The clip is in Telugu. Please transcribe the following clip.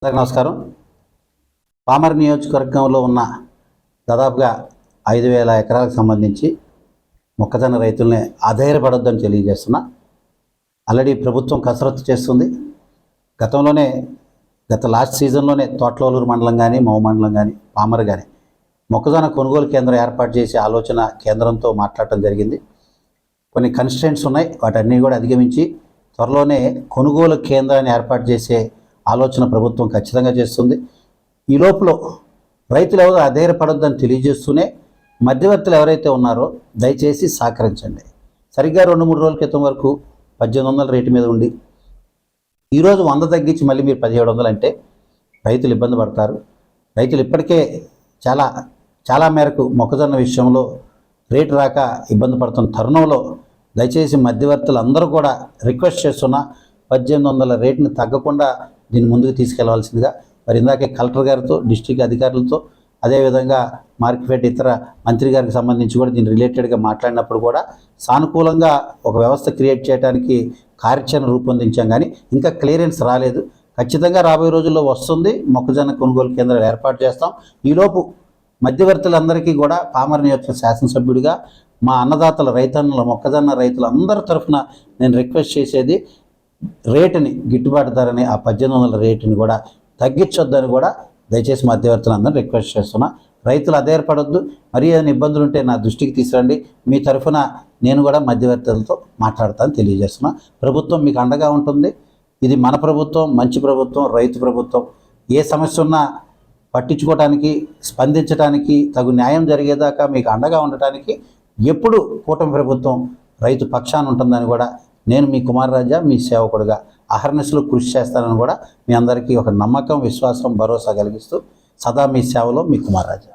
అందరికీ నమస్కారం. పామర్ నియోజకవర్గంలో ఉన్న దాదాపుగా 5,000 ఎకరాలకు సంబంధించి మొక్కజొన్న రైతుల్ని ఆధైర్యపడొద్దని తెలియజేస్తున్నా. ఆల్రెడీ ప్రభుత్వం కసరత్తు చేస్తుంది. గత లాస్ట్ సీజన్లోనే తోట్లూరు మండలం కానీ, మౌ మండలం కానీ, పామర్ కానీ మొక్కజొన్న కొనుగోలు కేంద్రం ఏర్పాటు చేసే ఆలోచన కేంద్రంతో మాట్లాడటం జరిగింది. కొన్ని కన్స్ట్రెంట్స్ ఉన్నాయి, వాటన్నీ కూడా అధిగమించి త్వరలోనే కొనుగోలు కేంద్రాన్ని ఏర్పాటు చేసే ఆలోచన ప్రభుత్వం ఖచ్చితంగా చేస్తుంది. ఈ లోపల రైతులు ఎవరు అధైర్యపడొద్దని తెలియజేస్తూనే మధ్యవర్తులు ఎవరైతే ఉన్నారో దయచేసి సహకరించండి. సరిగ్గా 2-3 రోజుల క్రితం వరకు 1,800 రేటు మీద ఉండి ఈరోజు 100 తగ్గించి మళ్ళీ మీరు 1,700 అంటే రైతులు ఇబ్బంది పడతారు. రైతులు ఇప్పటికే చాలా మేరకు మొక్కజొన్న విషయంలో రేటు రాక ఇబ్బంది పడుతున్న తరుణంలో దయచేసి మధ్యవర్తులు అందరూ కూడా రిక్వెస్ట్ చేస్తున్న 1,800 రేటుని తగ్గకుండా దీన్ని ముందుకు తీసుకెళ్లవలసిందిగా మరి ఇందాకే కలెక్టర్ గారితో, డిస్ట్రిక్ట్ అధికారులతో, అదేవిధంగా మార్కెట్ ఇతర మంత్రి గారికి సంబంధించి కూడా దీని రిలేటెడ్గా మాట్లాడినప్పుడు కూడా సానుకూలంగా ఒక వ్యవస్థ క్రియేట్ చేయడానికి కార్యాచరణ రూపొందించాం. కానీ ఇంకా క్లియరెన్స్ రాలేదు. ఖచ్చితంగా రాబోయే రోజుల్లో వస్తుంది. మొక్కజొన్న కొనుగోలు కేంద్రాలు ఏర్పాటు చేస్తాం. ఈలోపు మధ్యవర్తులందరికీ కూడా పామర్ నియోజకవర్గ శాసనసభ్యుడిగా మా అన్నదాతల రైతన్నల మొక్కజొన్న రైతులందరి తరఫున నేను రిక్వెస్ట్ చేసేది రేటుని, గిట్టుబాటు ధరని, ఆ 1,800 రేటుని కూడా తగ్గించొద్దని కూడా దయచేసి మధ్యవర్తులందరూ రిక్వెస్ట్ చేస్తున్నా. రైతులు అధైర్యపడొద్దు. మరీ ఏదైనా ఇబ్బందులు ఉంటే నా దృష్టికి తీసుకురండి. మీ తరఫున నేను కూడా మధ్యవర్తులతో మాట్లాడతాను తెలియజేస్తున్నా. ప్రభుత్వం మీకు అండగా ఉంటుంది. ఇది మన ప్రభుత్వం, మంచి ప్రభుత్వం, రైతు ప్రభుత్వం. ఏ సమస్య ఉన్నా పట్టించుకోవడానికి, స్పందించడానికి, తగు న్యాయం జరిగేదాకా మీకు అండగా ఉండటానికి ఎప్పుడు కూటమి ప్రభుత్వం రైతు పక్షాన ఉంటుందని కూడా నేను మీ కుమార్ రాజా, మీ సేవకుడిగా అహర్నిశలు కృషి చేస్తానని కూడా మీ అందరికీ ఒక నమ్మకం, విశ్వాసం, భరోసా కలిగిస్తూ సదా మీ సేవలో మీ కుమార్ రాజా.